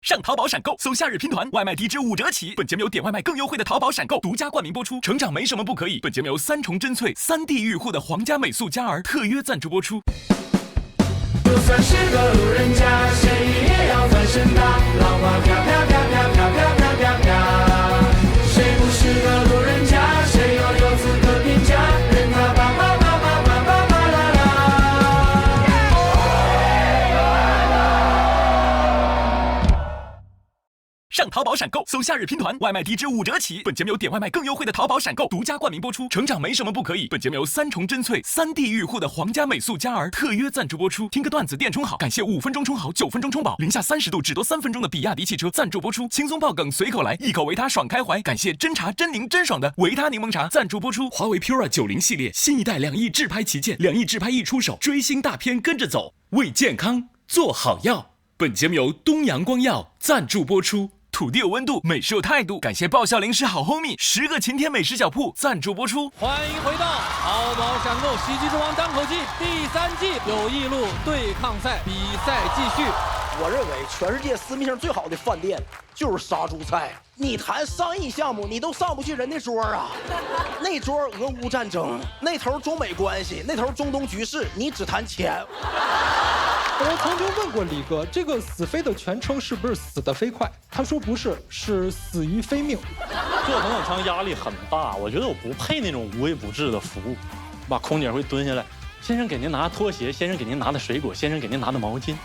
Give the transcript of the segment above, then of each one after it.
上淘宝闪购，搜夏日拼团，外卖低至5折起。本节目由点外卖更优惠的淘宝闪购独家冠名播出。成长没什么不可以。本节目由3重真萃3D 御护的皇家美素佳儿特约赞助播出。就算是个路人甲，谁也要翻身的。浪花飘飘飘飘飘飘飘飘飘，谁不是个路人甲？谁又有资格评价？任他叭叭叭叭叭叭叭啦啦。上淘宝闪购，搜夏日拼团，外卖低至5折起。本节目由点外卖更优惠的淘宝闪购独家冠名播出。成长没什么不可以。本节目由3重真萃3D 御护的皇家美素佳儿特约赞助播出。听个段子电充好，感谢5分钟充好9分钟充饱，零下30度只多3分钟的比亚迪汽车赞助播出。轻松爆梗随口来，一口维他爽开怀。感谢真茶真柠真爽的维他柠檬茶赞助播出。华为 Pura 90系列新一代2亿自拍旗舰，2亿自拍一出手，追星大片跟着走，为健康做好药。本节目由东阳光药赞助播出。土地有温度，美食有态度。感谢爆笑零食好 homie10个晴天美食小铺赞助播出。欢迎回到淘宝闪购喜剧之王单口季第3季友谊路对抗赛比赛继续。我认为全世界私密性最好的饭店就是杀猪菜。你谈商业项目，你都上不去人家桌啊。那桌俄乌战争，那头中美关系，那头中东局势，你只谈钱。我曾经问过李哥，这个死飞的全称是不是死得飞快？他说不是，是死于非命。做头等舱压力很大，我觉得我不配那种无微不至的服务。把空姐会蹲下来，先生给您拿拖鞋，先生给您拿的水果，先生给您拿的毛巾。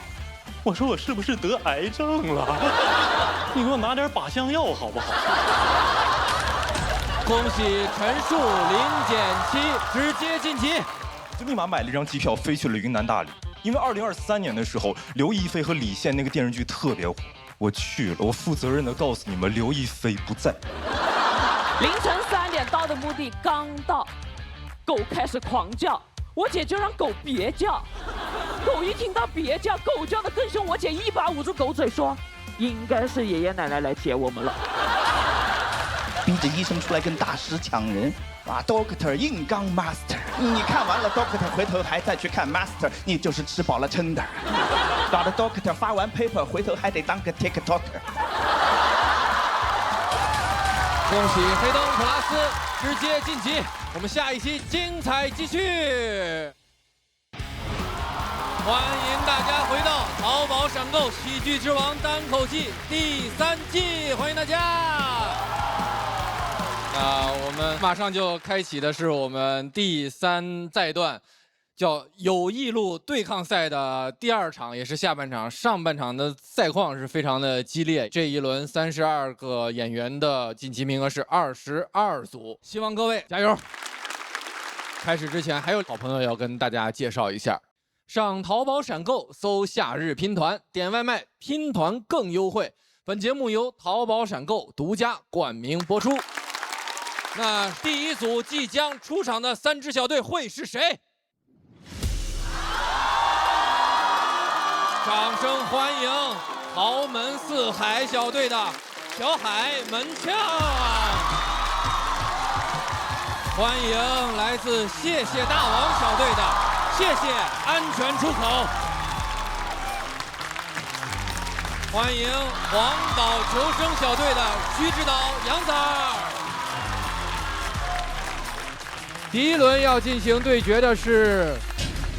我说我是不是得癌症了？你给我拿点靶向药好不好？恭喜陈数0减7直接晋级。就立马买了一张机票飞去了云南大理，因为2023年的时候，刘亦菲和李现那个电视剧特别火，我去了，我负责任的告诉你们，刘亦菲不在。凌晨3点到的目的刚到，狗开始狂叫，我姐就让狗别叫，狗一听到别叫，狗叫的更凶，我姐一把捂住狗嘴说，应该是爷爷奶奶来接我们了。逼着医生出来跟大师抢人啊 ！Doctor 硬刚 Master， 你看完了 Doctor 回头还再去看 Master， 你就是吃饱了撑的。搞得 Doctor 发完 paper 回头还得当个 TikToker。恭喜黑灯普拉斯直接晋级，我们下一期精彩继续。欢迎大家回到淘宝闪购喜剧之王单口季第3季，欢迎大家。我们马上就开启的是我们第3赛段，叫友谊路对抗赛的第2场，也是下半场。上半场的赛况是非常的激烈，这一轮32个演员的晋级名额是22组，希望各位加油。开始之前还有好朋友要跟大家介绍一下，上淘宝闪购搜夏日拼团，点外卖拼团更优惠。本节目由淘宝闪购独家冠名播出。那第1组即将出场的3支小队会是谁？掌声欢迎豪门四海小队的小海门呛，欢迎来自谢谢大王小队的谢谢安全出口，欢迎黄岛求生小队的徐指导杨仔。第1轮要进行对决的是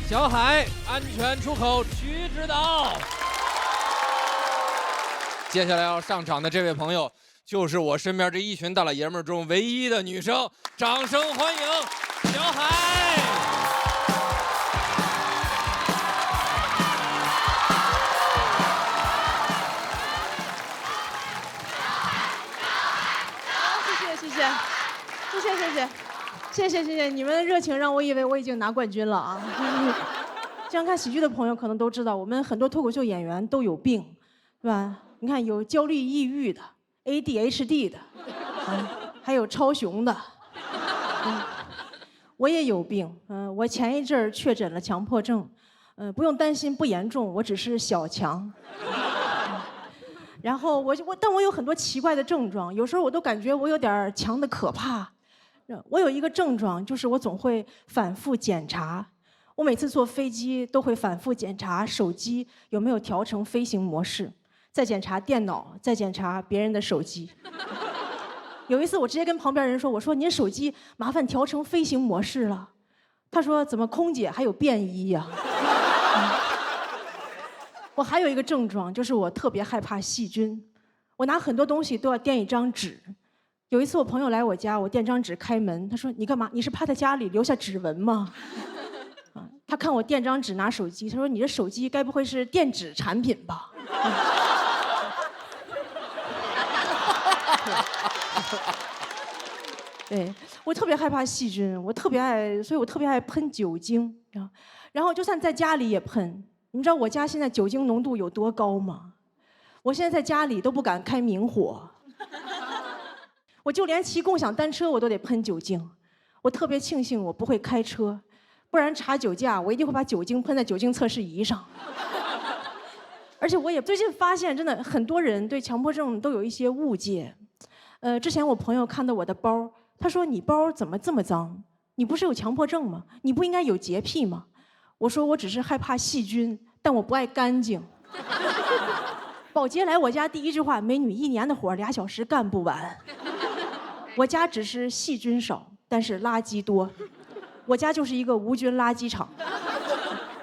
小海安全出口徐指导。接下来要上场的这位朋友，就是我身边这一群大老爷们儿中唯一的女生，掌声欢迎小海。谢谢，你们的热情让我以为我已经拿冠军了啊！这样看喜剧的朋友可能都知道，我们很多脱口秀演员都有病，是吧？你看有焦虑抑郁的 ，ADHD 的，还有超雄的。我也有病，我前一阵儿确诊了强迫症，不用担心不严重，我只是小强。然后但我有很多奇怪的症状，有时候我都感觉我有点强的可怕。我有一个症状，就是我总会反复检查，我每次坐飞机都会反复检查手机有没有调成飞行模式，再检查电脑，再检查别人的手机。有一次我直接跟旁边人说：“我说您手机麻烦调成飞行模式了。”他说：“怎么空姐还有便衣呀？”我还有一个症状，就是我特别害怕细菌，我拿很多东西都要垫一张纸。有一次我朋友来我家，我垫张纸开门，他说：“你干嘛？你是怕在家里留下指纹吗？”他看我垫张纸拿手机，他说：“你这手机该不会是电子产品吧？”对，我特别害怕细菌，所以我特别爱喷酒精，然后就算在家里也喷。你知道我家现在酒精浓度有多高吗？我现在在家里都不敢开明火，我就连骑共享单车我都得喷酒精。我特别庆幸我不会开车，不然查酒驾我一定会把酒精喷在酒精测试仪上。而且我也最近发现，真的很多人对强迫症都有一些误解。之前我朋友看到我的包，他说：“你包怎么这么脏？你不是有强迫症吗？你不应该有洁癖吗？”我说：“我只是害怕细菌，但我不爱干净。”保洁来我家第一句话：“美女，1年的活2小时干不完。”我家只是细菌少，但是垃圾多。我家就是一个无菌垃圾场。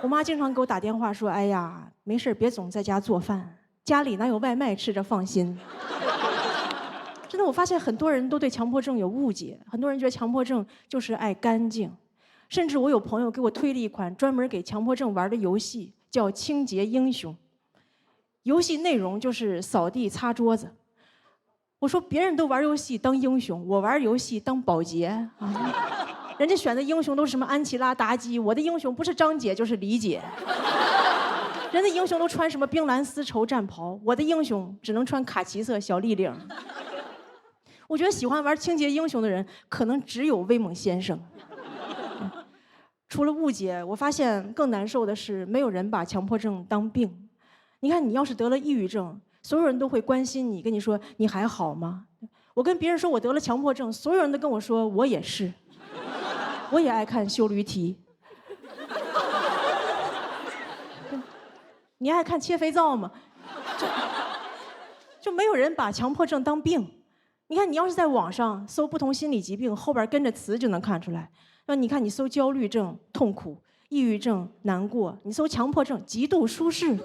我妈经常给我打电话说：“哎呀，没事别总在家做饭，家里哪有外卖吃着放心。”真的，我发现很多人都对强迫症有误解，很多人觉得强迫症就是爱干净，甚至我有朋友给我推了一款专门给强迫症玩的游戏，叫《清洁英雄》。游戏内容就是扫地擦桌子。我说别人都玩游戏当英雄，我玩游戏当保洁啊！人家选的英雄都是什么安琪拉、妲己，我的英雄不是张姐就是李姐。人的英雄都穿什么冰蓝丝绸战袍，我的英雄只能穿卡其色小立领。我觉得喜欢玩清洁英雄的人，可能只有威猛先生。除了误解，我发现更难受的是，没有人把强迫症当病。你看，你要是得了抑郁症，所有人都会关心你，跟你说你还好吗？我跟别人说我得了强迫症，所有人都跟我说我也是，我也爱看修驴蹄。你爱看切肥皂吗？就没有人把强迫症当病。你看，你要是在网上搜不同心理疾病，后边跟着词就能看出来。那你看，你搜焦虑症、痛苦；抑郁症、难过；你搜强迫症、极度舒适。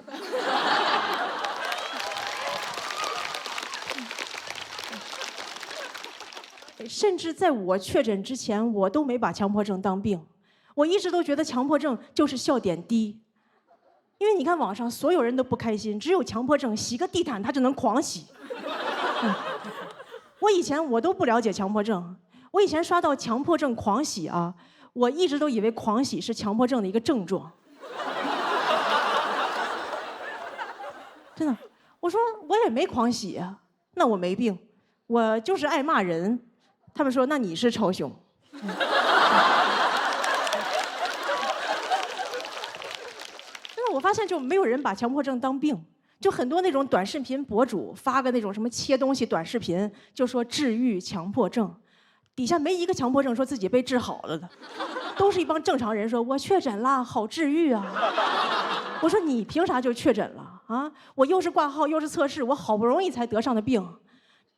甚至在我确诊之前，我都没把强迫症当病。我一直都觉得强迫症就是笑点低，因为你看网上所有人都不开心，只有强迫症洗个地毯他就能狂洗。我以前我都不了解强迫症，我以前刷到强迫症狂喜啊，我一直都以为狂喜是强迫症的一个症状。真的，我说我也没狂喜啊，那我没病，我就是爱骂人。他们说那你是超雄。但是我发现就没有人把强迫症当病。就很多那种短视频博主发个那种什么切东西短视频，就说治愈强迫症，底下没一个强迫症说自己被治好了的，都是一帮正常人说我确诊了，好治愈啊。我说你凭啥就确诊了啊？我又是挂号又是测试，我好不容易才得上的病，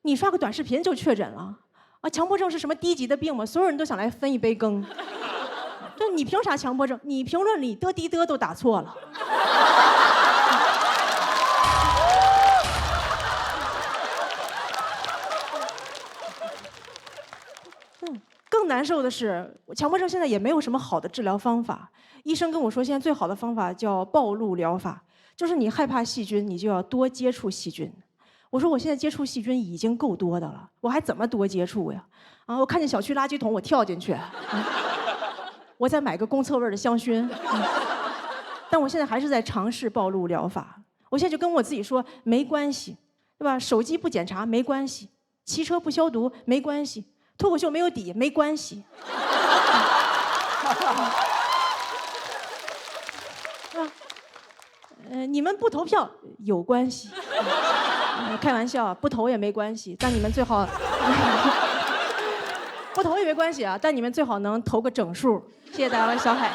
你刷个短视频就确诊了啊？强迫症是什么低级的病吗？所有人都想来分一杯羹。就你凭啥强迫症？你评论里的滴的都打错了。更难受的是，强迫症现在也没有什么好的治疗方法。医生跟我说，现在最好的方法叫暴露疗法，就是你害怕细菌，你就要多接触细菌。我说我现在接触细菌已经够多的了，我还怎么多接触呀？啊，我看见小区垃圾桶我跳进去，我再买个公厕味的香薰。但我现在还是在尝试暴露疗法。我现在就跟我自己说，没关系，对吧？手机不检查没关系，骑车不消毒没关系。脱口秀没有底没关系，你们不投票有关系，开玩笑，不投也没关系，但你们最好不投也没关系啊，但你们最好能投个整数。谢谢大家，小海。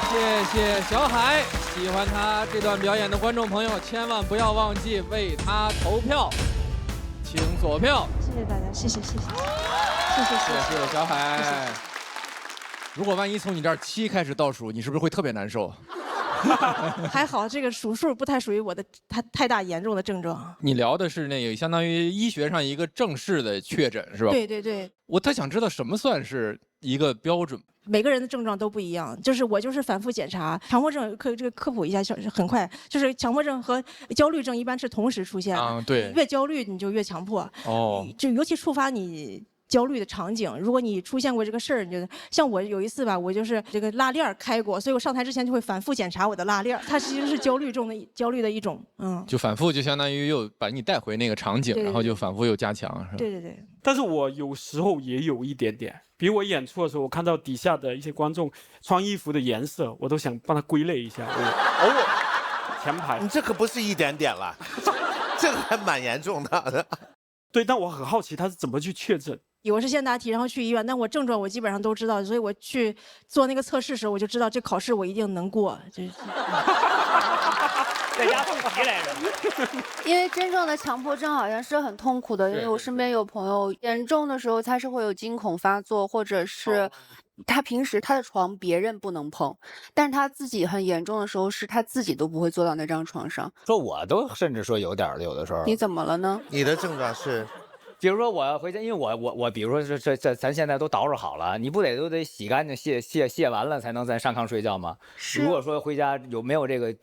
谢谢小海，喜欢他这段表演的观众朋友，千万不要忘记为他投票，请锁票。谢谢大家，谢谢小海。如果万一从你这儿7开始倒数，你是不是会特别难受？还好这个数数不太属于我的太大严重的症状。你聊的是那个相当于医学上一个正式的确诊是吧？对对对，我特想知道什么算是一个标准。每个人的症状都不一样，就是我就是反复检查，强迫症这个科普一下，很快，就是强迫症和焦虑症一般是同时出现的。啊，对。越焦虑你就越强迫。哦。就尤其触发你焦虑的场景，如果你出现过这个事儿，你就像我有一次吧，我就是这个拉链开过，所以我上台之前就会反复检查我的拉链，它其实是焦虑的一种，就反复就相当于又把你带回那个场景，对对对，然后就反复又加强，是吧？对对对。但是我有时候也有一点点，比如我演出的时候，我看到底下的一些观众穿衣服的颜色，我都想帮他归类一下。偶尔前排，你这可不是一点点了，这个还蛮严重的。对，但我很好奇他是怎么去确诊。我是先答题，然后去医院，但我症状我基本上都知道，所以我去做那个测试时，我就知道这考试我一定能过。在家复习来着。因为真正的强迫症好像是很痛苦的，因为我身边有朋友严重的时候，他是会有惊恐发作，或者是他平时他的床别人不能碰，但是他自己很严重的时候，是他自己都不会坐到那张床上。说我都甚至说有点有的时候。你怎么了呢？你的症状是？比如说我要回家，因为我比如说这咱现在都捯饬好了，你不都得洗干净卸完了才能再上炕睡觉吗？是。如果说回家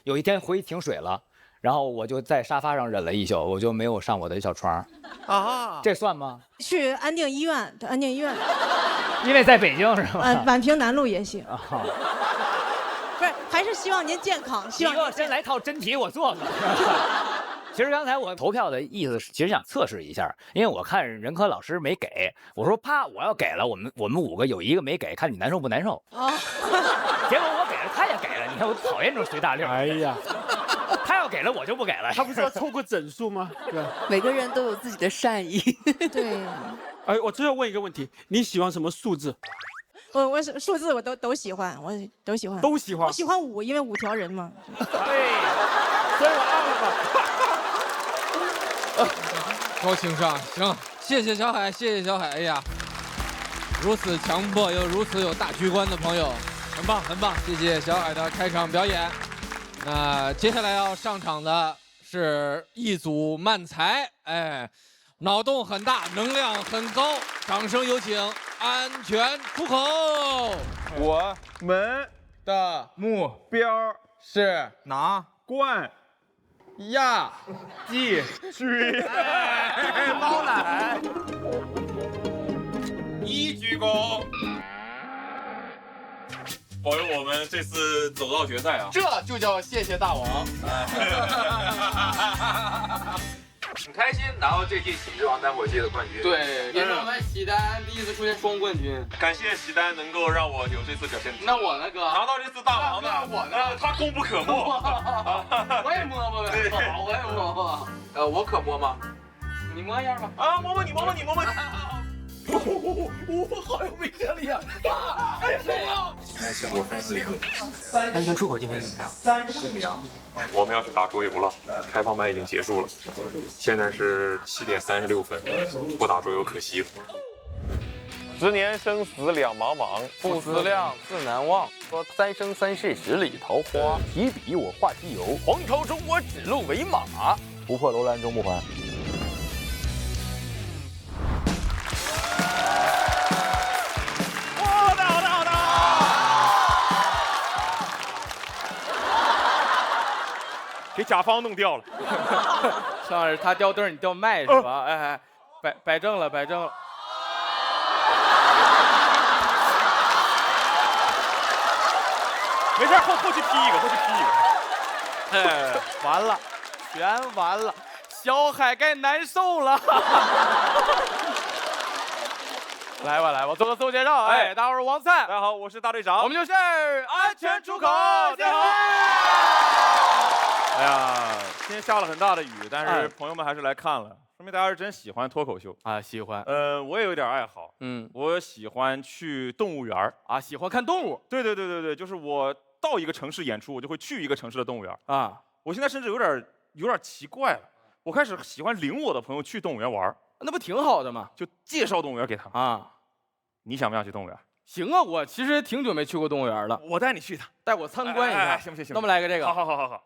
有一天回停水了，然后我就在沙发上忍了一宿，我就没有上我的小床啊，这算吗？去安定医院，因为在北京是吧？宛平南路也行。不是，还是希望您健康。希望你给我先来套真题，我做做。其实刚才我投票的意思是，其实想测试一下，因为我看任科老师没给，我说啪，我要给了，我们5个有一个没给，看你难受不难受。哦，结果我给了，他也给了，你看我讨厌这种随大溜。哎呀，他要给了我就不给了。他不是要凑个整数吗？对，每个人都有自己的善意。对。哎，我最后问一个问题，你喜欢什么数字？我数字我都喜欢，我都喜欢。都喜欢。我喜欢5，因为5条人嘛。对，所以我按了吧。高情商，行，谢谢小海，谢谢小海。哎呀，如此强迫又如此有大局观的朋友，很棒很棒，谢谢小海的开场表演。那接下来要上场的是一组漫才，哎，脑洞很大，能量很高，掌声有请安全出口。我们的目标是拿冠亚季军。猫奶1鞠躬。保佑我们这次走到决赛啊！这就叫谢谢大王。很开心拿到这届喜之王单火季的冠军。对，也是我们喜丹第一次出现双冠军。感谢喜丹能够让我有这次表现。那我呢，哥？拿到这次大王的，我呢？他功不可没。我也摸摸呗。好，我也摸摸。我可摸吗？你摸一下吧。啊，摸摸你，摸摸你，摸摸你。我好有威胁力啊！哎呀！我分4个。安全出口今天怎么样？30秒。我们要去打桌游了，开放麦已经结束了，现在是7点36分，不打桌游可惜了。10年生死两茫茫，不思量，自难忘。说3生3世十里桃花，提笔我画西游。黄巢中我指鹿为马，不破楼兰终不还。给甲方弄掉了，上是他掉凳，你掉麦是吧？哎，摆正了，摆正了。没事，后期批一个，后期批一个。哎，完了，全完了，小海该难受了。来吧，来吧，做个自我介绍。哎，大家好，我是王灿。大家好，我是大队长。我们就是安全出口。见好。哎呀，今天下了很大的雨，但是朋友们还是来看了，说明大家是真喜欢脱口秀啊，喜欢。我也有点爱好，我喜欢去动物园啊，喜欢看动物。对，就是我到一个城市演出，我就会去一个城市的动物园啊。我现在甚至有点奇怪了，我开始喜欢领我的朋友去动物园玩，那不挺好的吗？就介绍动物园给他们啊。你想不想去动物园？行啊，我其实挺久没去过动物园了。我带你去一趟，带我参观一下，行不行？那我们来个这个。好。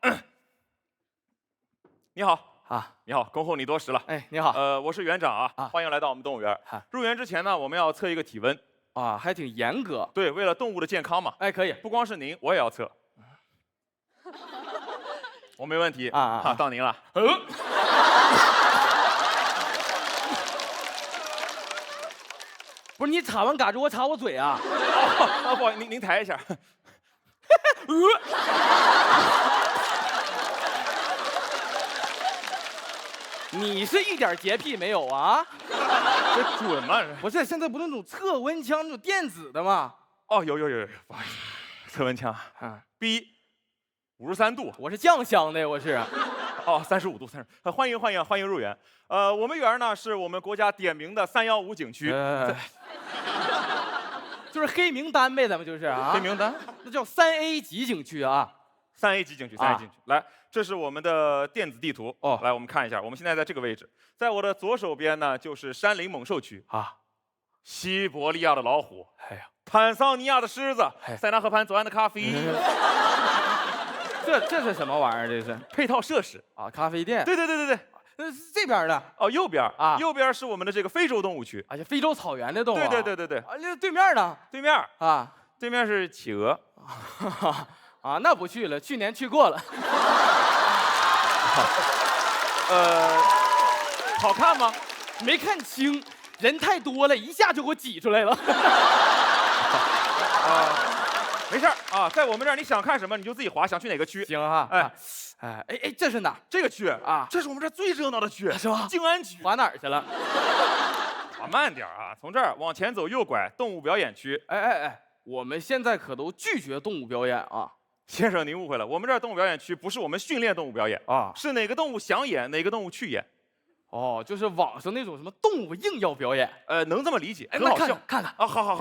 你好啊，你好，恭候你多时了。哎，你好。我是园长啊，欢迎来到我们动物园。入园之前呢，我们要测一个体温。啊，还挺严格。对，为了动物的健康嘛。哎，可以。不光是您，我也要测。我没问题啊，到您了。不是你插完嘎吱，我插我嘴啊！不好意思，您抬一下。你是一点洁癖没有啊？这准吗？不是，现在不是那种测温枪那种电子的吗？哦，有，不好意思，测温枪啊，B 53度，我是酱香的，我是。哦，35度，30。欢迎入园。我们园呢是我们国家点名的315景区，就是黑名单呗，咱们就是啊。黑名单，那叫3A 级景区啊。3A 级景区，3A 级景区。来，这是我们的电子地图哦。来，我们看一下，我们现在在这个位置，在我的左手边呢就是山林猛兽区啊，西伯利亚的老虎，哎呀，坦桑尼亚的狮子，塞纳河畔左岸的咖啡。这是什么玩意儿？这是配套设施啊，咖啡店。对。那这边的哦，右边啊，右边是我们的这个非洲动物区，而且非洲草原的动物。对。啊，那对面呢？对面啊，对面是企鹅。啊，那不去了，去年去过了。好看吗？没看清，人太多了，一下就给我挤出来了。没事啊，在我们这儿你想看什么你就自己划，想去哪个区？行啊，哎，这是哪？这个区啊，这是我们这儿最热闹的区，是吧？静安区。划哪儿去了？划慢点啊，从这儿往前走右拐，动物表演区。哎，我们现在可都拒绝动物表演啊。先生，您误会了，我们这儿动物表演区不是我们训练动物表演啊，是哪个动物想演哪个动物去演。哦，就是网上那种什么动物硬要表演，能这么理解，很好笑。看啊，好，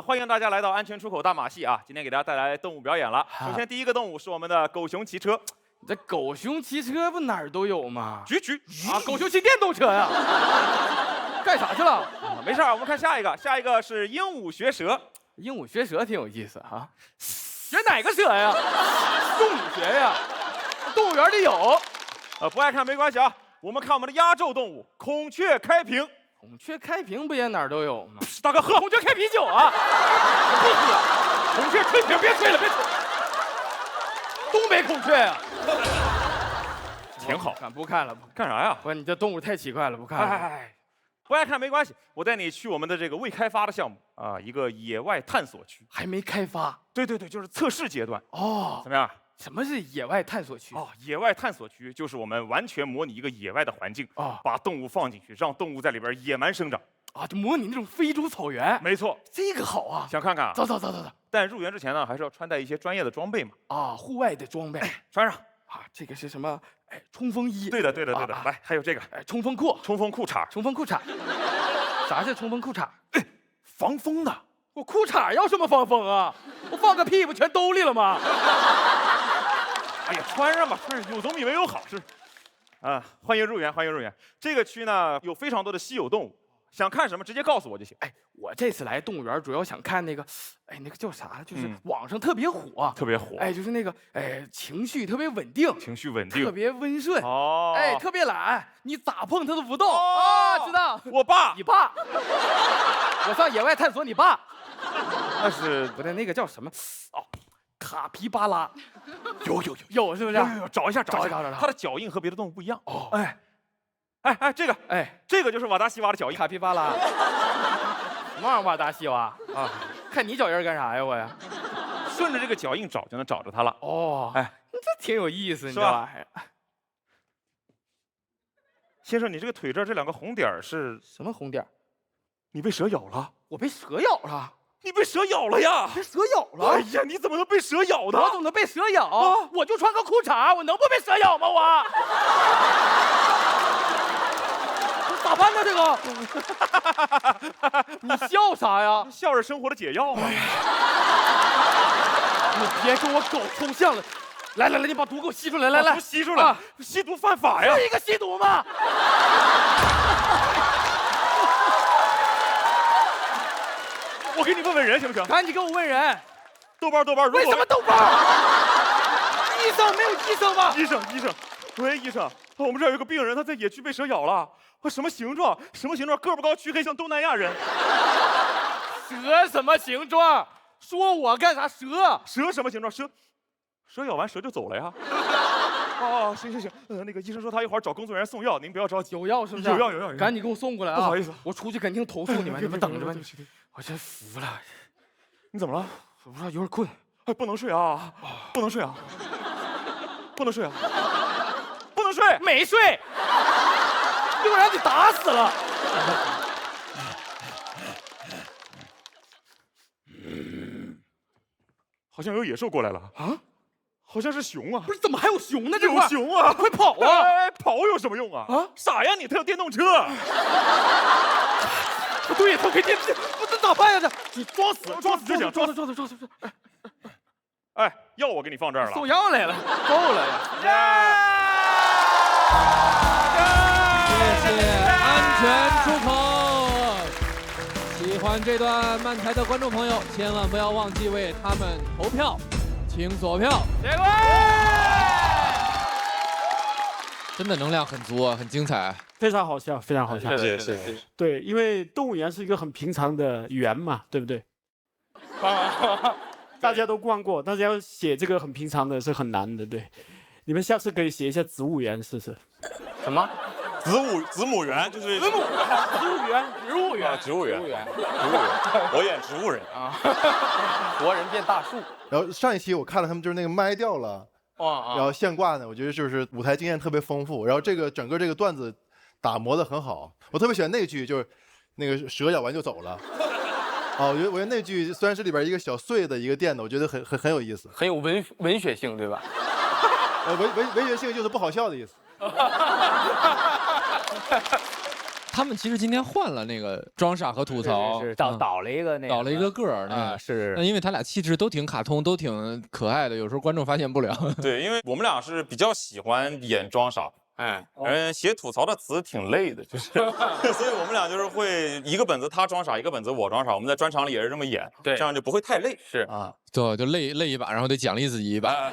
欢迎大家来到安全出口大马戏啊！今天给大家带来动物表演了。首先第一个动物是我们的狗熊骑车。这狗熊骑车不哪儿都有吗？举啊，狗熊骑电动车呀！干啥去了？没事，我们看下一个，下一个是鹦鹉学舌。鹦鹉学舌挺有意思啊，学哪个舌呀？用你学呀？动物园里有。不爱看没关系啊，我们看我们的压轴动物孔雀开屏。孔雀开屏不也哪儿都有吗？大哥，喝孔雀开啤酒啊！不喝，孔雀吹瓶，别吹了，别吹。东北孔雀呀，挺好。不看了，干啥呀？不是你这动物太奇怪了，不看了。不爱看没关系，我带你去我们的这个未开发的项目啊，一个野外探索区，还没开发。对，就是测试阶段。哦，怎么样？什么是野外探索区？哦，野外探索区就是我们完全模拟一个野外的环境啊，把动物放进去，让动物在里边野蛮生长啊，就模拟那种非洲草原。没错，这个好啊，想看看啊？走。但入园之前呢，还是要穿戴一些专业的装备嘛。啊，户外的装备，穿上。啊，这个是什么？哎，冲锋衣。对的。来，还有这个，冲锋裤。冲锋裤衩。啥是冲锋裤衩？防风的。我裤衩要什么防风啊？我放个屁不全兜里了吗？哎呀，穿上吧，有总比没有好是。啊，欢迎入园。这个区呢有非常多的稀有动物，想看什么直接告诉我就行。哎，我这次来动物园主要想看那个，那个叫啥？就是网上特别火。哎，就是那个，情绪特别稳定，特别温顺。哦。哎，特别懒，你咋碰它都不动。啊，知道。我爸。你爸。我上野外探索，你爸。那是不对，那个叫什么？哦。卡皮巴拉，有是不是？有，找一下。它的脚印和别的动物不一样。哦，哎，这个就是瓦达西瓦的脚印。卡皮巴拉，什么玩意儿瓦达西瓦啊？看你脚印干啥呀我呀？顺着这个脚印找就能找着它了。哦，这挺有意思，你知道吧？先生，你这个腿这儿这2个红点是什么红点？你被蛇咬了？我被蛇咬了。你被蛇咬了呀！被蛇咬了！哎呀，你怎么能被蛇咬的？我怎么能被蛇咬？我就穿个裤衩，我能不被蛇咬吗？我咋办呢？这个你笑啥呀？笑是生活的解药嘛。你别跟我搞抽象了。来，你把毒给我吸出来，来，毒吸出来，吸毒犯法呀！是一个吸毒吗？我给你问问人行不行？赶紧给我问人。豆瓣，为什么豆瓣？医生没有医生吗？医生，喂，医生，我们这儿有个病人，他在野区被蛇咬了，什么形状？个不高，黢黑，像东南亚人。蛇什么形状？说我干啥？蛇什么形状？蛇咬完蛇就走了呀。哦，行，那个医生说他一会儿找工作人员送药，您不要着急。有药是不是？有药，赶紧给我送过来啊！不好意思，我出去肯定投诉你们，你们等着吧。我真服了。你怎么了？我不知道，有点困。哎，不能睡啊！不能睡！没睡，一会儿让你打死了。好像有野兽过来了啊！好像是熊啊！不是，怎么还有熊呢？有熊啊！快跑啊！跑有什么用啊？傻呀你！他有电动车。不对，他没电车，我这咋办呀？你装死就行，装死。哎，药我给你放这儿了。送药来了，够了呀！谢谢安全出口。喜欢这段漫才的观众朋友，千万不要忘记为他们投票，请锁票。结果真的能量很足啊，很精彩，非常好笑，非常好笑。谢谢。对，因为动物园是一个很平常的园嘛，对不对？大家都逛过，大家要写这个很平常的是很难的，对。你们下次可以写一下植物园试试。什么？子母园就是植物园，我演植物人啊，活人变大树。然后上一期我看了他们就是那个麦掉了，然后现挂呢，我觉得就是舞台经验特别丰富，然后整个这个段子打磨的很好，我特别喜欢那句就是那个蛇咬完就走了。我觉得那句虽然是里边一个小碎的一个垫的，我觉得很有意思，很有文学性，对吧？文学性就是不好笑的意思。他们其实今天换了那个装傻和吐槽，是倒了一个那个，倒了一个个儿，那是，因为他俩气质都挺卡通，都挺可爱的，有时候观众发现不了。对，因为我们俩是比较喜欢演装傻。写吐槽的词挺累的，就是，所以我们俩就是会一个本子他装傻，一个本子我装傻，我们在专场里也是这么演，对，这样就不会太累。是啊，对，就累一把，然后得奖励自己一把。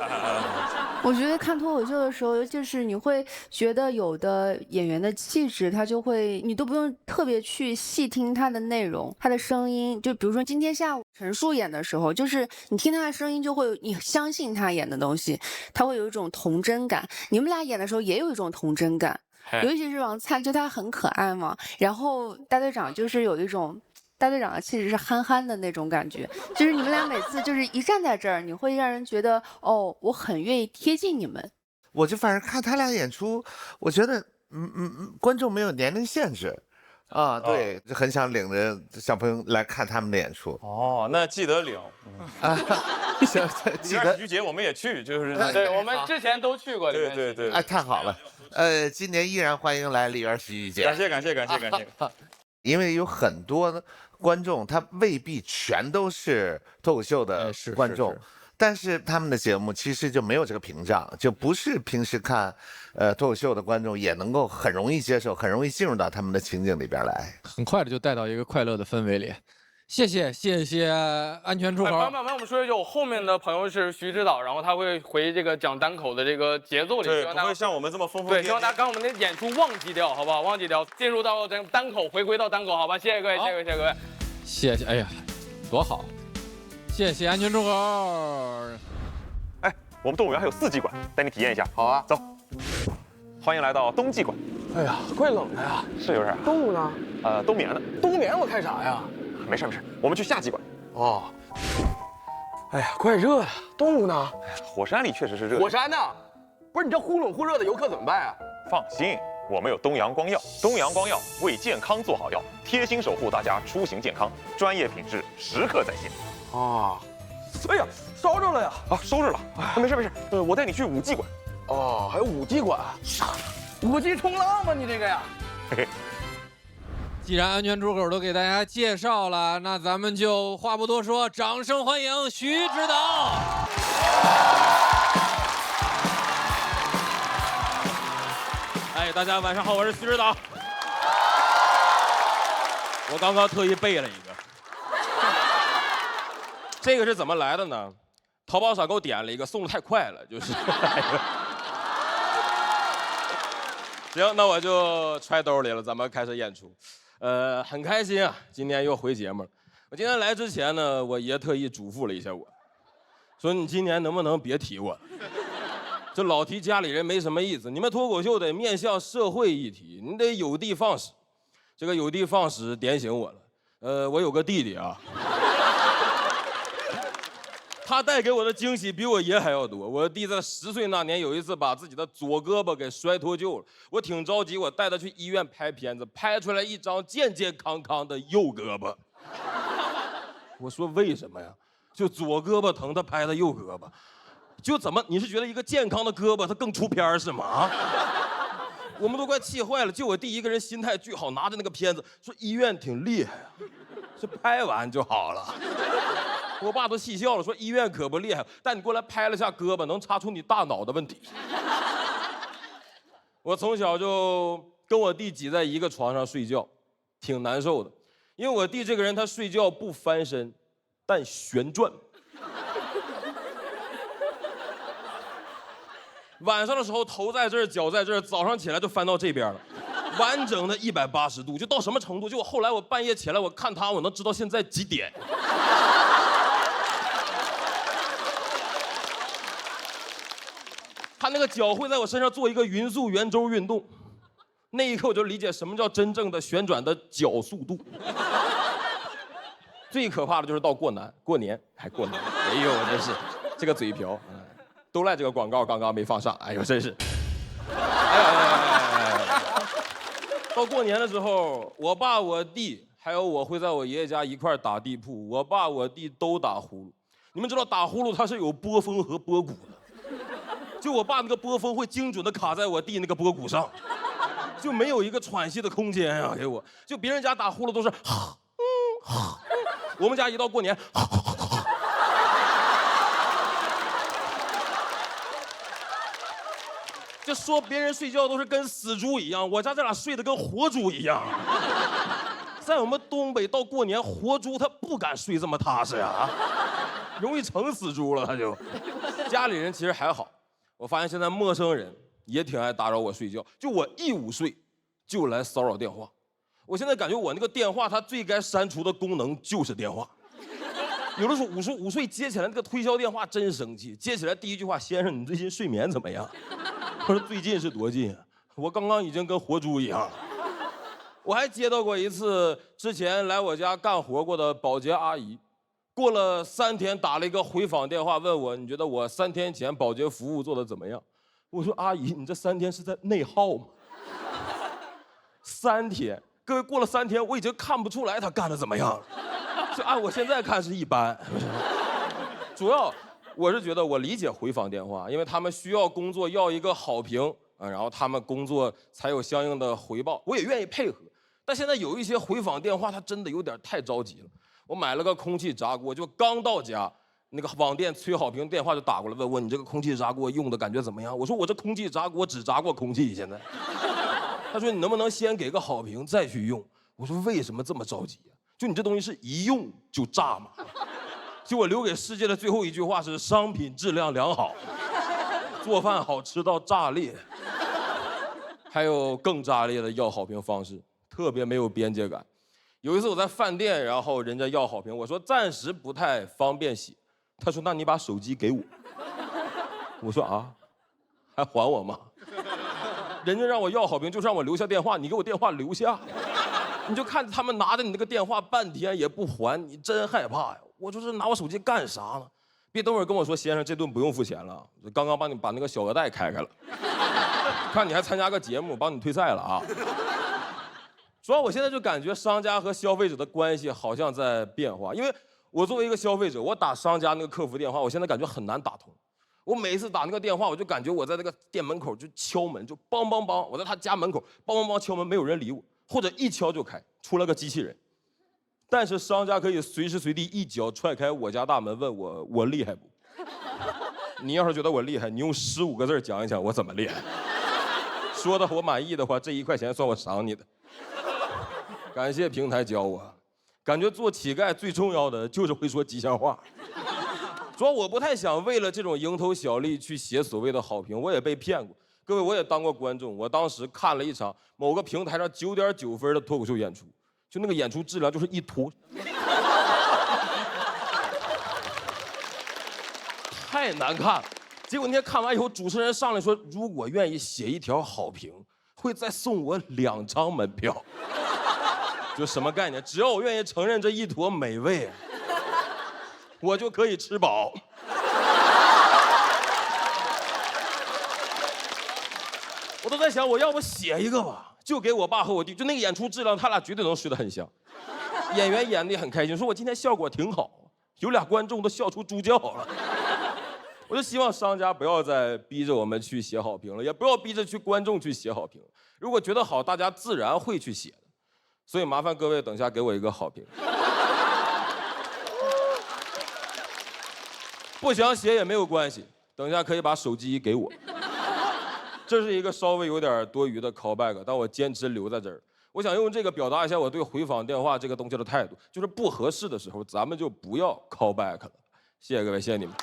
我觉得看脱口秀的时候，尤其是你会觉得有的演员的气质，他就会，你都不用特别去细听他的内容，他的声音，就比如说今天下午陈数演的时候，就是你听他的声音就会，你相信他演的东西，他会有一种童真感。你们俩演的时候也有一种童真感，尤其是王灿，就他很可爱嘛，然后大队长就是有一种。大队长的气质是憨憨的那种感觉，就是你们俩每次就是一站在这儿，你会让人觉得哦，我很愿意贴近你们。我就反正看他俩演出，我觉得观众没有年龄限制啊，对，就很想领着小朋友来看他们的演出。哦，那记得领啊，行，记得喜剧节我们也去，就是对，我们之前都去过。对，哎，太好了，今年依然欢迎来梨园喜剧节，感谢。因为有很多观众，他未必全都是脱口秀的观众，但是他们的节目其实就没有这个屏障，就不是平时看脱口秀的观众也能够很容易接受，很容易进入到他们的情景里边来，很快的就带到一个快乐的氛围里。谢谢安全出口。朋友们，我们说一句，我后面的朋友是徐指导，然后他会回这个讲单口的这个节奏里，对，不会像我们这么疯疯癫癫。对，希望大家刚我们的演出忘记掉，好不好？忘记掉，进入到这单口，回归到单口，好吧？谢谢各位，谢谢各位。谢谢，哎呀，多好！谢谢安全出口。哎，我们动物园还有4季馆，带你体验一下。好啊，走。欢迎来到冬季馆。哎呀，怪冷的呀。是有点。动物呢？冬眠的。冬眠我看啥呀？没事，我们去夏季馆。哦。哎呀，怪热呀！动物呢？火山里确实是热。火山呢？不是你这忽冷忽热的游客怎么办啊？放心，我们有东阳光药。东阳光药为健康做好药，贴心守护大家出行健康，专业品质时刻在线。啊！哎呀，烧着了呀！啊，收着了。没事。我带你去5季馆。哦，还有5季馆，5季冲浪吗？你这个呀？嘿嘿。既然安全出口都给大家介绍了，那咱们就话不多说，掌声欢迎徐指导。哎，大家晚上好，我是徐指导。我刚刚特意背了一个，这个是怎么来的呢？淘宝上给我点了一个，送的太快了，就是。行，那我就揣兜里了，咱们开始演出。很开心啊，今天又回节目了。我今天来之前呢，我爷特意嘱咐了一下我，说你今年能不能别提我，这老提家里人没什么意思。你们脱口秀得面向社会议题，你得有的放矢。这个有的放矢点醒我了。我有个弟弟啊。他带给我的惊喜比我爷还要多。我弟在10岁那年有一次把自己的左胳膊给摔脱臼了，我挺着急，我带他去医院拍片子，拍出来一张健健康康的右胳膊。我说为什么呀？就左胳膊疼，他拍的右胳膊，就怎么？你是觉得一个健康的胳膊他更出片是吗？啊？我们都快气坏了，就我弟一个人心态巨好，拿着那个片子说医院挺厉害啊，这拍完就好了。我爸都戏笑了，说医院可不厉害，但你过来拍了下胳膊，能查出你大脑的问题。我从小就跟我弟挤在一个床上睡觉，挺难受的，因为我弟这个人他睡觉不翻身，但旋转。晚上的时候头在这儿，脚在这儿，早上起来就翻到这边了，完整的180度，就到什么程度？就后来我半夜起来，我看他，我能知道现在几点。他那个脚会在我身上做一个匀速圆周运动，那一刻我就理解什么叫真正的旋转的脚速度。最可怕的就是到过年还过年，哎呦，真是这个嘴瓢，都赖这个广告刚刚没放上，哎呦，真是。到过年的时候，我爸、我弟还有我会在我爷爷家一块打地铺，我爸、我弟都打呼噜。你们知道打呼噜它是有波峰和波谷的。就我爸那个波峰会精准的卡在我弟那个波谷上，就没有一个喘息的空间啊！给我，就别人家打呼噜都是我们家一到过年，就说别人睡觉都是跟死猪一样，我家这俩睡得跟活猪一样。在我们东北到过年，活猪他不敢睡这么踏实啊，容易成死猪了他就。家里人其实还好。我发现现在陌生人也挺爱打扰我睡觉，就我一午睡就来骚扰电话。我现在感觉我那个电话它最该删除的功能就是电话。有的时候午睡接起来那个推销电话真生气，接起来第一句话：先生，你最近睡眠怎么样？我说最近是多近啊？我刚刚已经跟活猪一样了。我还接到过一次之前来我家干活过的保洁阿姨。过了3天，打了一个回访电话，问我你觉得我3天前保洁服务做的怎么样？我说阿姨，你这3天是在内耗吗？3天，各位过了3天，我已经看不出来他干的怎么样了。就按我现在看是一般。主要我是觉得我理解回访电话，因为他们需要工作要一个好评啊，然后他们工作才有相应的回报，我也愿意配合。但现在有一些回访电话，它真的有点太着急了。我买了个空气炸锅，就刚到家，那个网店催好评电话就打过来问我你这个空气炸锅用的感觉怎么样？我说我这空气炸锅只炸过空气，现在。他说你能不能先给个好评再去用？我说为什么这么着急呀？就你这东西是一用就炸吗？就我留给世界的最后一句话是商品质量良好，做饭好吃到炸裂。还有更炸裂的要好评方式，特别没有边界感。有一次我在饭店，然后人家要好评，我说暂时不太方便写，他说那你把手机给我。我说啊，还还我吗？人家让我要好评，就是让我留下电话，你给我电话留下。你就看他们拿着你那个电话半天也不还，你真害怕呀！我说这拿我手机干啥呢？别等会儿跟我说先生这顿不用付钱了，刚刚帮你把那个小额贷开了，看你还参加个节目，帮你退赛了啊！主要我现在就感觉商家和消费者的关系好像在变化，因为我作为一个消费者，我打商家那个客服电话，我现在感觉很难打通。我每一次打那个电话，我就感觉我在那个店门口就敲门，就梆梆梆，我在他家门口梆梆梆敲门，没有人理我，或者一敲就开，出了个机器人，但是商家可以随时随地一脚踹开我家大门，问我厉害不？你要是觉得我厉害，你用15个字讲一讲我怎么厉害。说的我满意的话，这1块钱算我赏你的。感谢平台教我，感觉做乞丐最重要的就是会说吉祥话。主要我不太想为了这种蝇头小利去写所谓的好评，我也被骗过。各位，我也当过观众，我当时看了一场某个平台上9.9分的脱口秀演出，就那个演出质量就是一坨，太难看了。结果那天看完以后，主持人上来说，如果愿意写一条好评，会再送我2张门票。就什么概念？只要我愿意承认这一坨美味，我就可以吃饱。我都在想，我要不写一个吧，就给我爸和我弟，就那个演出质量，他俩绝对能睡得很香。演员演得也很开心，说我今天效果挺好，有俩观众都笑出猪叫了。我就希望商家不要再逼着我们去写好评了，也不要逼着观众去写好评。如果觉得好，大家自然会去写的。所以麻烦各位等下给我一个好评。不想写也没有关系，等下可以把手机给我。这是一个稍微有点多余的 callback， 但我坚持留在这儿。我想用这个表达一下我对回访电话这个东西的态度，就是不合适的时候咱们就不要 callback 了。谢谢各位，谢谢你们。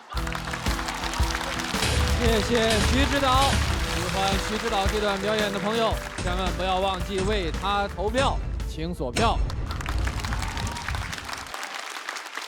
谢谢徐指导，喜欢徐指导这段表演的朋友，千万不要忘记为他投票，请锁票。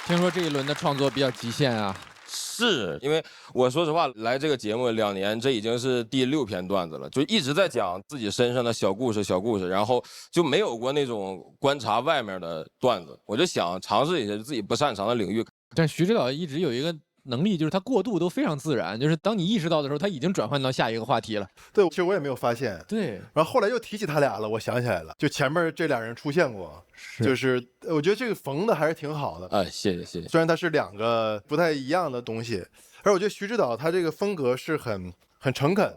听说这一轮的创作比较极限啊。是因为我说实话，来这个节目2年，这已经是第6篇段子了，就一直在讲自己身上的小故事，然后就没有过那种观察外面的段子。我就想尝试一下自己不擅长的领域。但徐指导一直有一个能力，就是他过渡都非常自然，就是当你意识到的时候，他已经转换到下一个话题了。对，其实我也没有发现。对，然后后来又提起他俩了，我想起来了，就前面这俩人出现过，就是我觉得这个缝的还是挺好的。哎，谢谢谢谢。虽然它是2个不太一样的东西，而我觉得徐指导他这个风格是很诚恳，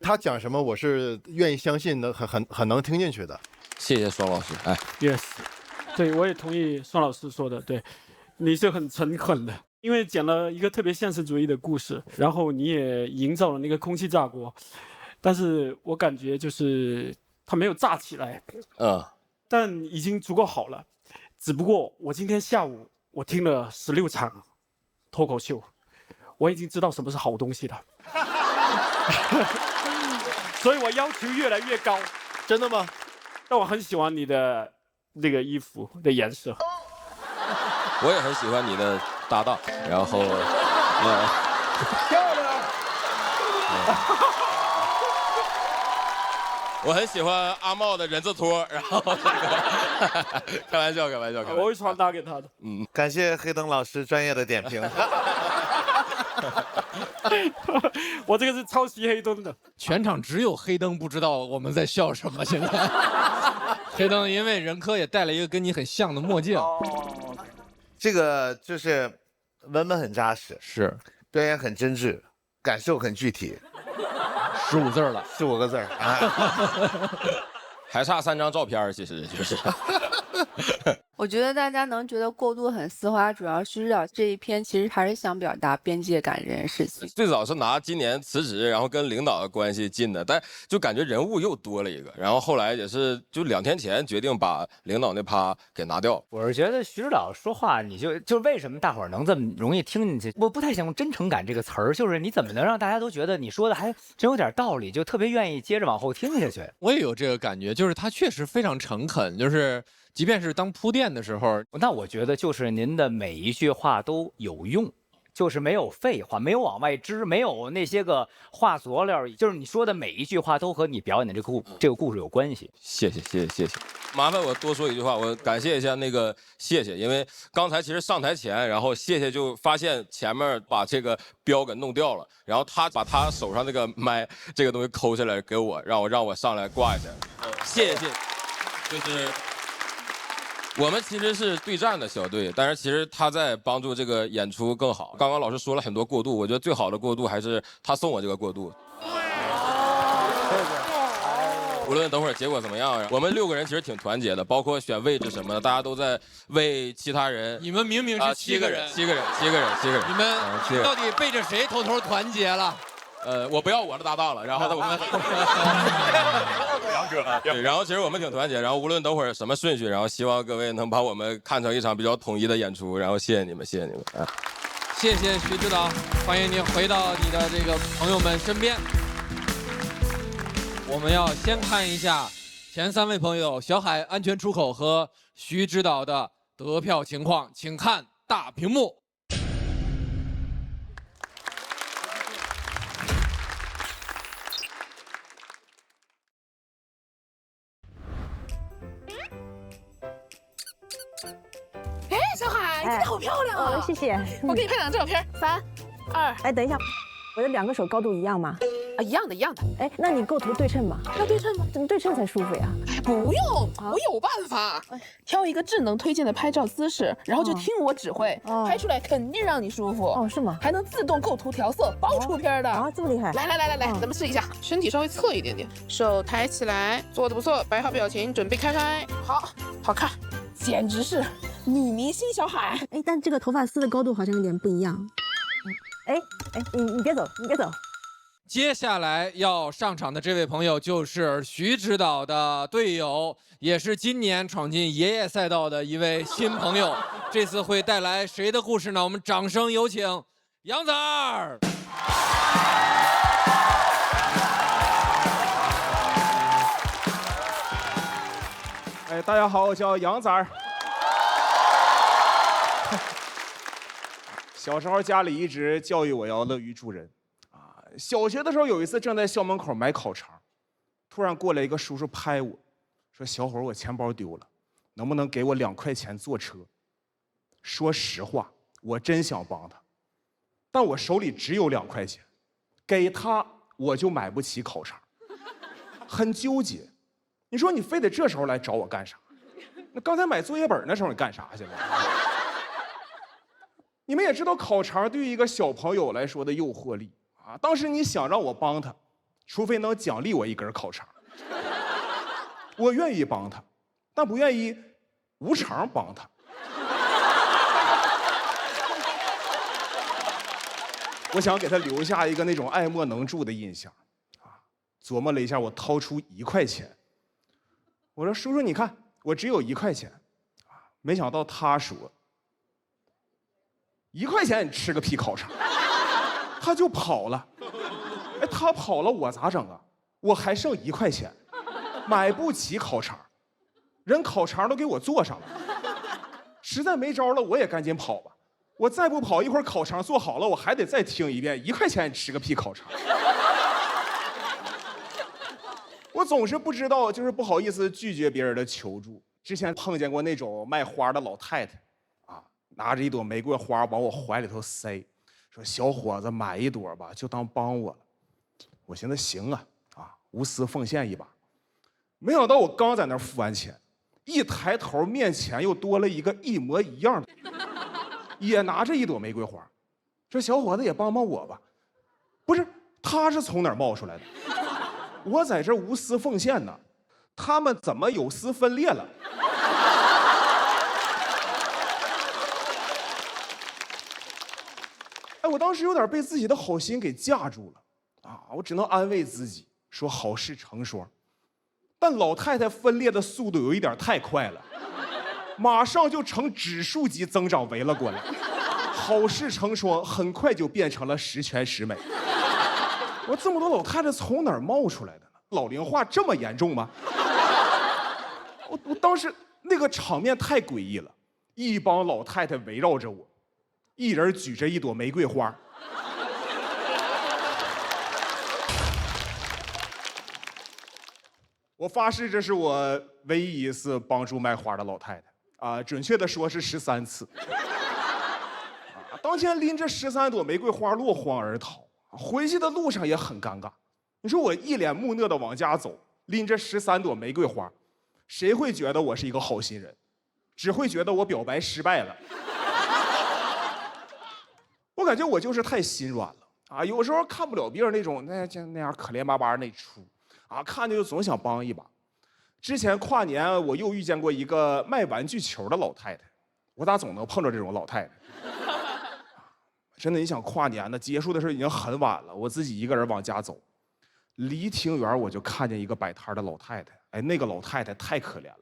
他讲什么我是愿意相信的，很能听进去的。谢谢双老师。哎 ，yes， 对，我也同意双老师说的，对，你是很诚恳的。因为讲了一个特别现实主义的故事，然后你也营造了那个空气炸锅，但是我感觉就是它没有炸起来，但已经足够好了。只不过我今天下午我听了16场脱口秀，我已经知道什么是好东西了，所以我要求越来越高。真的吗？但我很喜欢你的那个衣服的颜色。我也很喜欢你的搭档，然后，漂亮。我很喜欢阿茂的人字拖，然后开玩笑。我会传达给他的。感谢黑灯老师专业的点评。我这个是抄袭黑灯的，全场只有黑灯不知道我们在笑什么。现在，黑灯因为任科也戴了一个跟你很像的墨镜。这个就是文本很扎实，是表演很真挚，感受很具体。15字了，15个字还差3张照片，其实就是。我觉得大家能觉得过渡很丝滑，主要徐指导这一篇其实还是想表达边界感这件事情。最早是拿今年辞职，然后跟领导的关系近的，但就感觉人物又多了一个。然后后来也是就2天前决定把领导那趴给拿掉。我是觉得徐指导说话，你就为什么大伙儿能这么容易听进去？我不太想用真诚感这个词儿，就是你怎么能让大家都觉得你说的还真有点道理，就特别愿意接着往后听下去。我也有这个感觉，就是他确实非常诚恳，就是即便是当铺垫的时候，那我觉得就是您的每一句话都有用，就是没有废话，没有往外支，没有那些个话佐料，就是你说的每一句话都和你表演的这个故事有关系。谢谢。麻烦我多说一句话，我感谢一下那个谢谢，因为刚才其实上台前，然后谢谢就发现前面把这个标给弄掉了，然后他把他手上那个麦这个东西抠下来给我，让我上来挂一下。谢谢，就是。我们其实是对战的小队，但是其实他在帮助这个演出更好。刚刚老师说了很多过渡，我觉得最好的过渡还是他送我这个过渡。无论等会儿结果怎么样，我们6个人其实挺团结的，包括选位置什么的，大家都在为其他人。你们明明是7个人，7个人，你们到底背着谁偷偷团结了？我不要我的搭档了，然后我们杨哥，对，然后其实我们挺团结，然后无论等会儿什么顺序，然后希望各位能把我们看成一场比较统一的演出，然后谢谢你们，谢谢你们啊！谢谢徐指导，欢迎您回到你的这个朋友们身边。我们要先看一下前3位朋友小海安全出口和徐指导的得票情况，请看大屏幕。哎，小海，你今天好漂亮啊！谢谢。我给你拍2张照片，3、2。哎，等一下，我的2个手高度一样吗？啊，一样的，一样的。哎，那你构图对称吗？要对称吗？怎么对称才舒服呀？哎，不用，我有办法。挑一个智能推荐的拍照姿势，然后就听我指挥，拍出来肯定让你舒服。哦，是吗？还能自动构图调色，包出片的。啊，这么厉害！来，咱们试一下，身体稍微侧一点点，手抬起来，做的不错，摆好表情，准备开拍。好，好看，简直是女明星小海。哎，但这个头发丝的高度好像有点不一样。哎，你别走，你别走。接下来要上场的这位朋友就是徐指导的队友，也是今年闯进爷爷赛道的一位新朋友。这次会带来谁的故事呢？我们掌声有请杨仔儿。哎，大家好，我叫杨仔儿。小时候家里一直教育我要乐于助人。小学的时候有一次正在校门口买烤肠，突然过来一个叔叔拍我，说：“小伙，我钱包丢了，能不能给我2块钱坐车？”说实话，我真想帮他，但我手里只有2块钱，给他我就买不起烤肠，很纠结。你说你非得这时候来找我干啥？那刚才买作业本的时候你干啥去了？你们也知道烤肠对于一个小朋友来说的诱惑力。当时你想让我帮他，除非能奖励我1根烤肠，我愿意帮他，但不愿意无偿帮他。我想给他留下一个那种爱莫能助的印象，琢磨了一下，我掏出1块钱，我说：“叔叔，你看，我只有1块钱。”没想到他说：“1块钱你吃个屁烤肠！”他就跑了，哎，他跑了，我咋整啊？我还剩1块钱，买不起烤肠，人烤肠都给我做上了，实在没招了，我也赶紧跑吧。我再不跑，一会儿烤肠做好了，我还得再听一遍，1块钱吃个屁烤肠。我总是不知道，就是不好意思拒绝别人的求助。之前碰见过那种卖花的老太太，拿着一朵玫瑰花往我怀里头塞。说：“小伙子，买1朵吧，就当帮我了。”我寻思行啊，无私奉献一把。没想到我刚在那儿付完钱，一抬头面前又多了一个一模一样的，也拿着1朵玫瑰花。这小伙子也帮帮我吧。不是，他是从哪儿冒出来的？我在这无私奉献呢，他们怎么有丝分裂了？哎，我当时有点被自己的好心给架住了，我只能安慰自己说好事成双。但老太太分裂的速度有一点太快了，马上就呈指数级增长围了过来，好事成双很快就变成了十全十美。我这么多老太太从哪儿冒出来的呢？老龄化这么严重吗？我当时那个场面太诡异了，一帮老太太围绕着我。一人举着1朵玫瑰花，我发誓这是我唯一一次帮助卖花的老太太准确的说是13次。当天拎着13朵玫瑰花落荒而逃，回去的路上也很尴尬。你说我一脸木讷的往家走，拎着13朵玫瑰花，谁会觉得我是一个好心人？只会觉得我表白失败了。我感觉我就是太心软了有时候看不了别人那种那样可怜巴巴那出啊，看着就总想帮一把。之前跨年我又遇见过一个卖玩具球的老太太，我咋总能碰着这种老太太？真的，你想跨年呢，结束的时候已经很晚了，我自己一个人往家走，离庭园我就看见一个摆摊的老太太，哎，那个老太太太可怜了。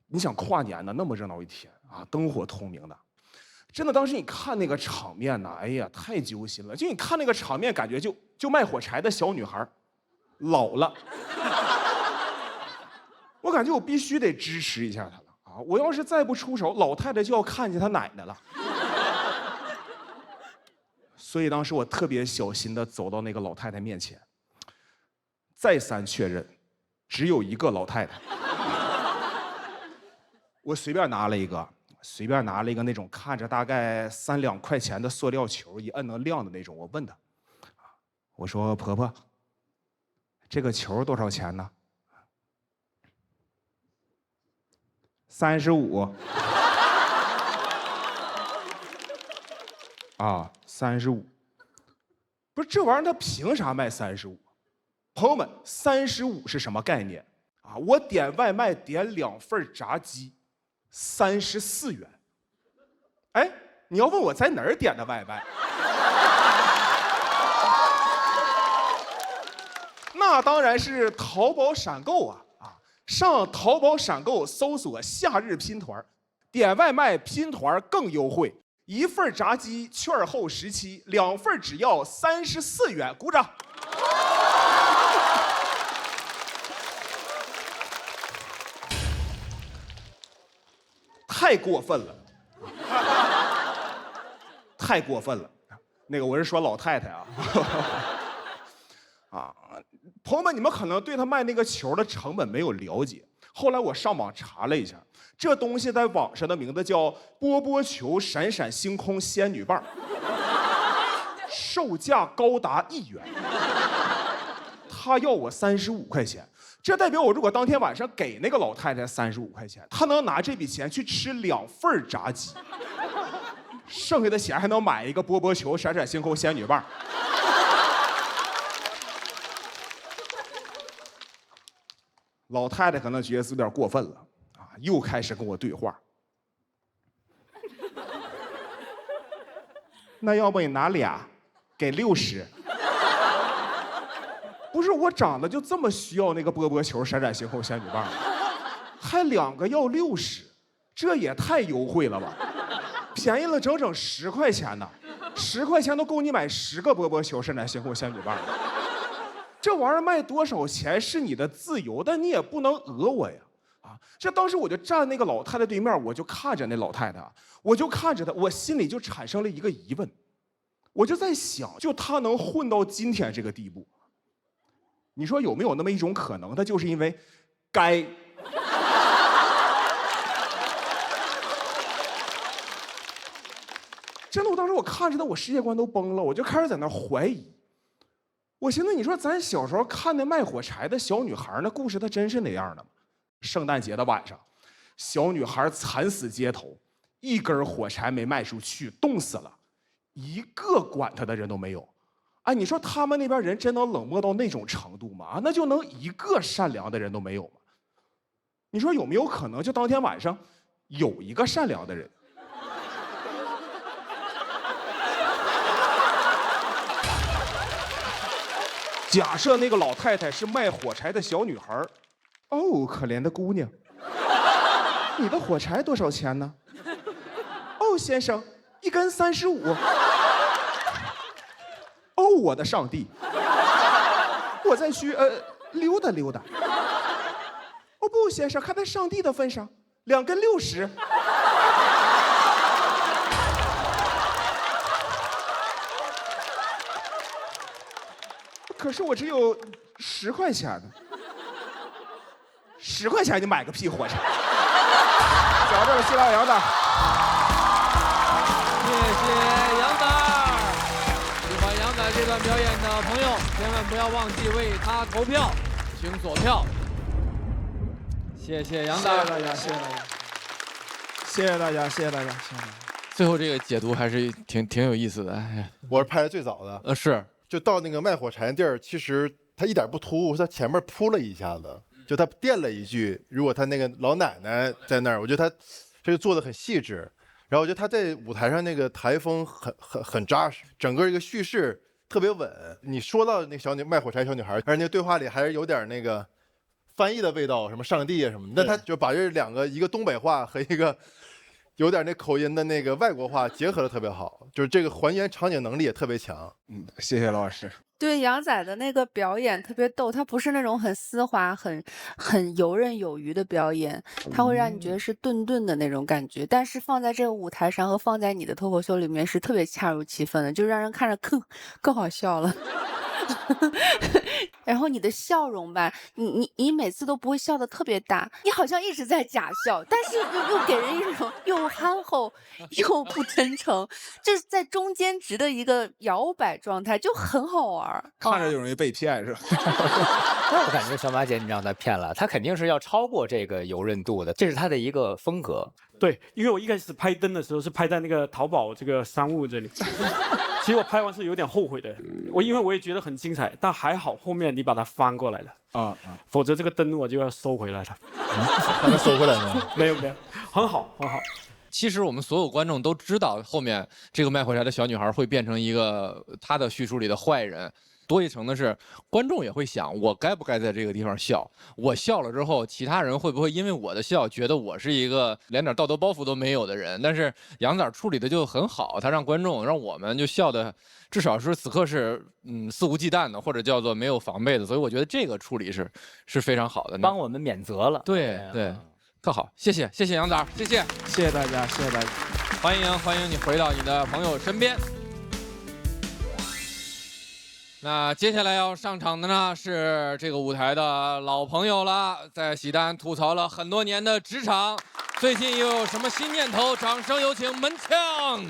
你想跨年呢，那么热闹一天啊，灯火通明的，真的，当时你看那个场面呢，哎呀，太揪心了。就你看那个场面，感觉就卖火柴的小女孩老了，我感觉我必须得支持一下她了啊！我要是再不出手，老太太就要看见她奶奶了。所以当时我特别小心地走到那个老太太面前，再三确认，只有一个老太太。我随便拿了一个那种看着大概3、2块钱的塑料球，一摁能亮的那种。我问她，我说婆婆，这个球多少钱呢？35。啊，35。不是这玩意儿，它凭啥卖35？朋友们，35是什么概念啊？我点外卖点2份炸鸡，34元。哎，你要问我在哪儿点的外卖？那当然是淘宝闪购啊！上淘宝闪购搜索夏日拼团，点外卖拼团更优惠，1份炸鸡券后17，2份只要34元，鼓掌！太过分了，太过分了！那个我是说老太太啊，啊，朋友们，你们可能对他卖那个球的成本没有了解。后来我上网查了一下，这东西在网上的名字叫波波球闪闪星空仙女棒，售价高达1元。他要我35块钱，这代表我如果当天晚上给那个老太太35块钱，她能拿这笔钱去吃2份炸鸡，剩下的钱还能买一个波波球闪闪星空仙女棒。老太太可能觉得有点过分了啊，又开始跟我对话。那要不你拿俩，给60。不是我长得就这么需要那个波波球闪闪星空仙女棒，还2个要60，这也太优惠了吧！便宜了整整10块钱呢，10块钱都够你买10个波波球闪闪星空仙女棒了。这玩意儿卖多少钱是你的自由，但你也不能讹我呀！啊，这当时我就站那个老太太对面，我就看着那老太太，我就看着她，我心里就产生了一个疑问，我就在想，就她能混到今天这个地步，你说有没有那么一种可能，她就是因为该。真的，我当时我看着她，我世界观都崩了，我就开始在那怀疑。我寻思，你说咱小时候看那卖火柴的小女孩，那故事它真是那样的吗？圣诞节的晚上，小女孩惨死街头，1根火柴没卖出去，冻死了，1个管她的人都没有。哎，你说他们那边人真能冷漠到那种程度吗？啊，那就能1个善良的人都没有吗？你说有没有可能，就当天晚上有一个善良的人？假设那个老太太是卖火柴的小女孩，哦，可怜的姑娘，你的火柴多少钱呢？哦，先生，1根35。哦，我的上帝，我再去溜达溜达。哦不，先生，看在上帝的份上，2根60。可是我只有10块钱呢，10块钱你买个屁火柴！讲到这儿，谢谢杨大。谢谢杨大。喜欢杨大这段表演的朋友，千万不要忘记为他投票，请锁票。谢谢杨大，谢谢大家，谢谢大家，谢谢大家，谢谢大家，谢谢大家。最后这个解读还是挺有意思的。哎呀，我是拍的最早的。是。就到那个卖火柴地儿，其实他一点不突兀，是他前面铺了一下子，就他垫了一句，如果他那个老奶奶在那儿，我觉得他这个做的很细致。然后我觉得他在舞台上那个台风很扎实，整个一个叙事特别稳。你说到那卖火柴小女孩，而且那个对话里还是有点那个翻译的味道，什么上帝啊什么的。那他就把这两个，一个东北话和一个有点那口音的那个外国话结合的特别好，就是这个还原场景能力也特别强。谢谢老师。对杨仔的那个表演特别逗，他不是那种很丝滑、很游刃有余的表演，他会让你觉得是顿顿的那种感觉。但是放在这个舞台上和放在你的脱口秀里面是特别恰如其分的，就让人看着更好笑了。然后你的笑容吧，你每次都不会笑得特别大，你好像一直在假笑，但是又给人一种又憨厚又不真诚，就是在中间值的一个摇摆状态，就很好玩。看着就容易被骗是吧？那我感觉小马姐你让她骗了，她肯定是要超过这个游刃度的，这是她的一个风格。对，因为我一开始拍灯的时候是拍在那个淘宝这个商务这里，其实我拍完是有点后悔的，因为我也觉得很精彩，但还好后面你把它翻过来了否则这个灯我就要收回来了。把它收回来吗？没有，很好。其实我们所有观众都知道，后面这个卖火柴的小女孩会变成一个她的叙述里的坏人。多一层的是，观众也会想，我该不该在这个地方笑？我笑了之后，其他人会不会因为我的笑，觉得我是一个连点道德包袱都没有的人？但是杨仔处理的就很好，他让观众，让我们就笑的，至少是此刻是肆无忌惮的，或者叫做没有防备的。所以我觉得这个处理是非常好的，帮我们免责了。对，特好，谢谢杨仔，谢谢大家，欢迎你回到你的朋友身边。那接下来要上场的呢是这个舞台的老朋友了，在喜丹吐槽了很多年的职场，最近又有什么新念头？掌声有请门枪。